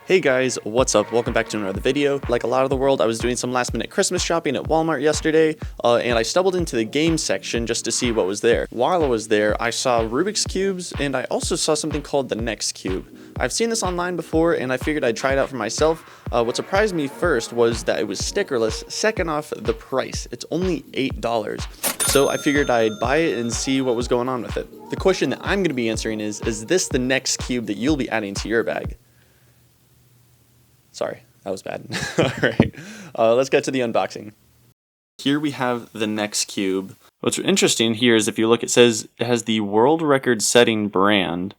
Hey guys, what's up? Welcome back to another video. Like a lot of the world, I was doing some last minute Christmas shopping at Walmart yesterday, and I stumbled into the game section just to see what was there. While I was there, I saw Rubik's Cubes, and I also saw something called the Next Cube. I've seen this online before, and I figured I'd try it out for myself. What surprised me first was that it was stickerless, second off the price. It's only $8. So I figured I'd buy it and see what was going on with it. The question that I'm going to be answering is this the next cube that you'll be adding to your bag? Sorry, that was bad. Alright, let's get to the unboxing. Here we have the Next Cube. What's interesting here is if you look, it says it has the world record setting brand,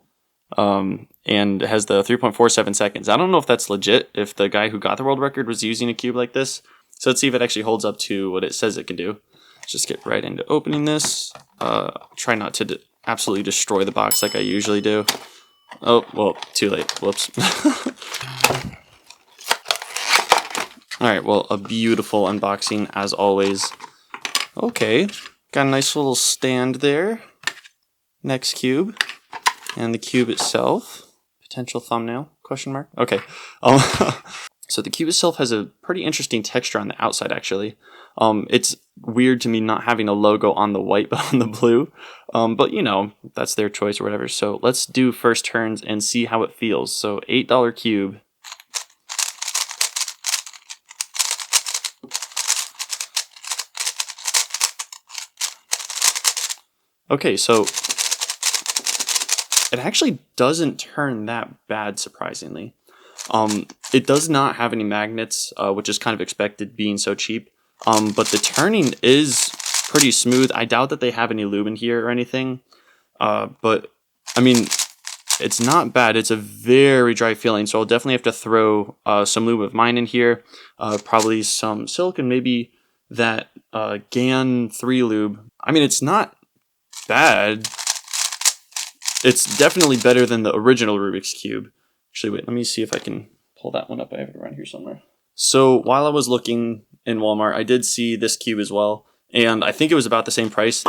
and it has the 3.47 seconds. I don't know if that's legit, if the guy who got the world record was using a cube like this. So let's see if it actually holds up to what it says it can do. Let's just get right into opening this. Try not to absolutely destroy the box like I usually do. Oh, well, too late. Whoops. Alright, well, a beautiful unboxing as always. Okay, got a nice little stand there. Next cube. And the cube itself. Potential thumbnail, question mark? Okay. So the cube itself has a pretty interesting texture on the outside, actually. It's weird to me not having a logo on the white but on the blue. But, you know, that's their choice or whatever. So let's do first turns and see how it feels. So $8 cube. Okay, so it actually doesn't turn that bad, surprisingly. It does not have any magnets, which is kind of expected being so cheap. But the turning is pretty smooth. I doubt that they have any lube in here or anything. But, I mean, it's not bad. It's a very dry feeling, so I'll definitely have to throw some lube of mine in here. Probably some silk and maybe that GAN 3 lube. I mean, it's not bad. It's definitely better than the original Rubik's Cube. Actually, wait, let me see if I can pull that one up. I have it around here somewhere. So while I was looking in Walmart, I did see this cube as well, and I think it was about the same price.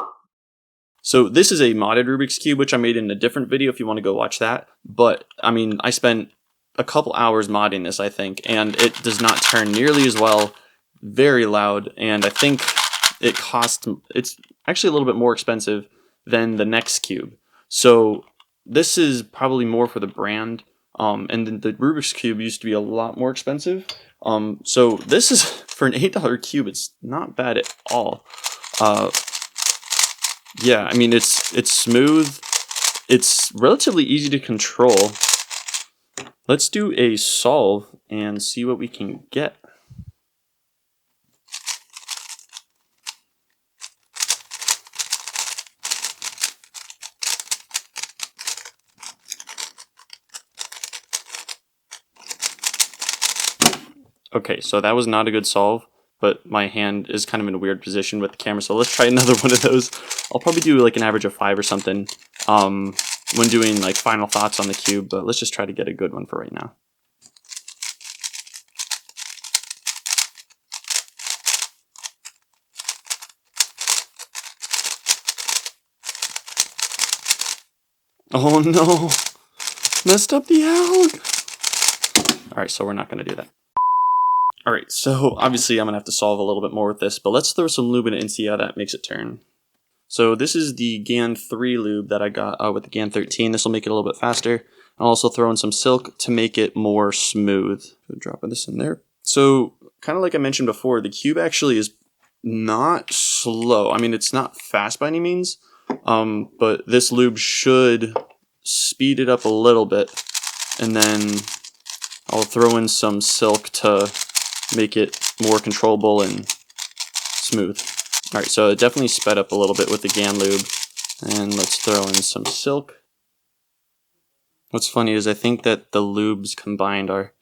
So this is a modded Rubik's Cube, which I made in a different video if you want to go watch that. But, I mean, I spent a couple hours modding this, I think, and it does not turn nearly as well. Very loud, and I think it's actually a little bit more expensive than the Next Cube. So this is probably more for the brand, and then the Rubik's Cube used to be a lot more expensive. So this is, for an $8 cube, it's not bad at all. Yeah, I mean, it's smooth. It's relatively easy to control. Let's do a solve and see what we can get. Okay, so that was not a good solve, but my hand is kind of in a weird position with the camera, so let's try another one of those. I'll probably do like an average of 5 or something when doing like final thoughts on the cube, but let's just try to get a good one for right now. Oh no! Messed up the alg! Alright, so we're not going to do that. Alright, so obviously I'm going to have to solve a little bit more with this, but let's throw some lube in it and see how that makes it turn. So this is the GAN 3 lube that I got with the GAN 13. This will make it a little bit faster. I'll also throw in some silk to make it more smooth. Dropping this in there. So, kind of like I mentioned before, the cube actually is not slow. I mean, it's not fast by any means, but this lube should speed it up a little bit, and then I'll throw in some silk to make it more controllable and smooth. Alright, so it definitely sped up a little bit with the GAN lube. And let's throw in some silk. What's funny is I think that the lubes combined are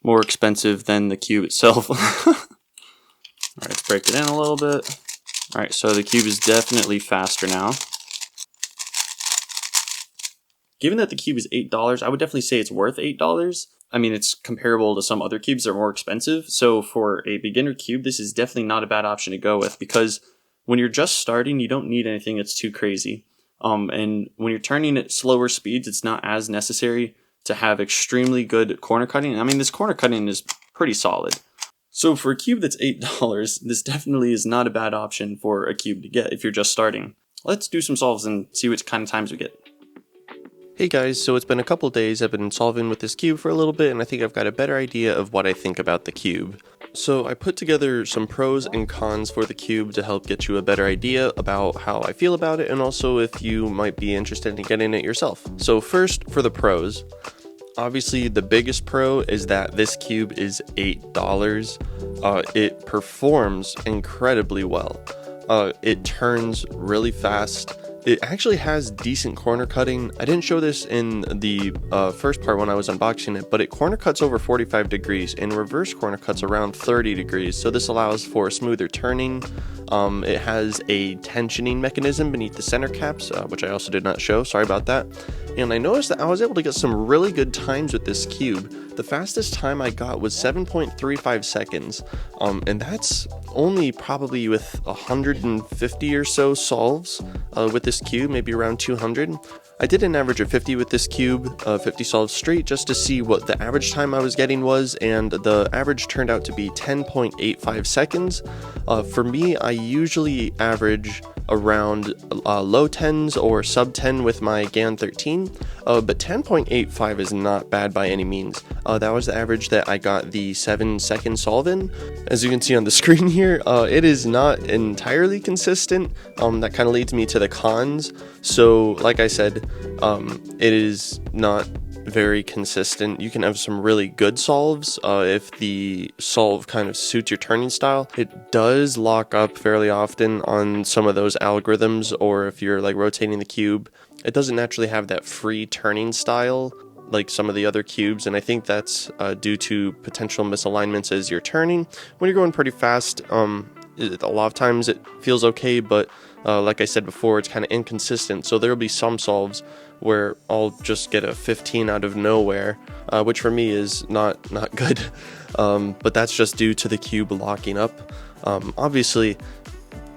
more expensive than the cube itself. Alright, let's break it in a little bit. Alright, so the cube is definitely faster now. Given that the cube is $8, I would definitely say it's worth $8. I mean, it's comparable to some other cubes that are more expensive. So for a beginner cube, this is definitely not a bad option to go with, because when you're just starting, you don't need anything that's too crazy. And when you're turning at slower speeds, it's not as necessary to have extremely good corner cutting. I mean, this corner cutting is pretty solid. So for a cube that's $8, this definitely is not a bad option for a cube to get if you're just starting. Let's do some solves and see which kind of times we get. Hey guys, so it's been a couple days. I've been solving with this cube for a little bit, and I think I've got a better idea of what I think about the cube. So I put together some pros and cons for the cube to help get you a better idea about how I feel about it, and also if you might be interested in getting it yourself. So first, for the pros. Obviously, the biggest pro is that this cube is $8. It performs incredibly well. It turns really fast. It actually has decent corner cutting. I didn't show this in the first part when I was unboxing it, but it corner cuts over 45 degrees and reverse corner cuts around 30 degrees. So this allows for smoother turning. It has a tensioning mechanism beneath the center caps, which I also did not show. Sorry about that. And I noticed that I was able to get some really good times with this cube. The fastest time I got was 7.35 seconds, and that's only probably with 150 or so solves with this cube, maybe around 200. I did an average of 50 with this cube, 50 solves straight, just to see what the average time I was getting was, and the average turned out to be 10.85 seconds. For me, I usually average around low 10s or sub 10 with my GAN 13, but 10.85 is not bad by any means. That was the average that I got the 7-second solve in. As you can see on the screen here, it is not entirely consistent. That kind of leads me to the cons. So like I said, it is not very consistent. You can have some really good solves if the solve kind of suits your turning style. It does lock up fairly often on some of those algorithms, or if you're like rotating the cube, it doesn't naturally have that free turning style like some of the other cubes, and I think that's due to potential misalignments as you're turning. When you're going pretty fast, a lot of times it feels okay, but like I said before, it's kind of inconsistent. So there'll be some solves where I'll just get a 15 out of nowhere, which for me is not good. But that's just due to the cube locking up. Obviously,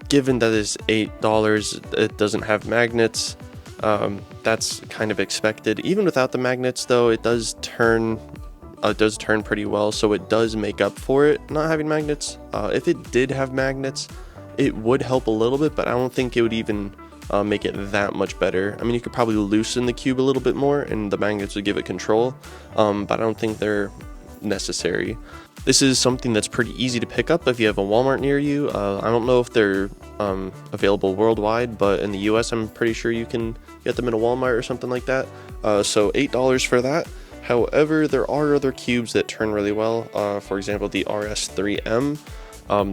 given that it's $8, it doesn't have magnets. That's kind of expected. Even without the magnets, though, it does turn pretty well, so it does make up for it not having magnets. If it did have magnets, it would help a little bit, but I don't think it would even make it that much better. I mean, you could probably loosen the cube a little bit more and the magnets would give it control, but I don't think they're necessary. This is something that's pretty easy to pick up if you have a Walmart near you. I don't know if they're available worldwide, but in the US I'm pretty sure you can get them in a Walmart or something like that. So $8 for that. However, there are other cubes that turn really well. For example, the RS3M.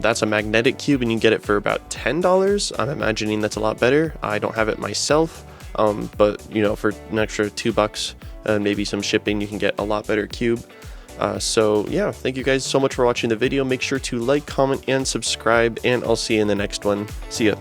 That's a magnetic cube and you can get it for about $10. I'm imagining that's a lot better. I don't have it myself, but you know, for an extra $2 and maybe some shipping, you can get a lot better cube. So yeah, thank you guys so much for watching the video. Make sure to like, comment, and subscribe, and I'll see you in the next one. See ya.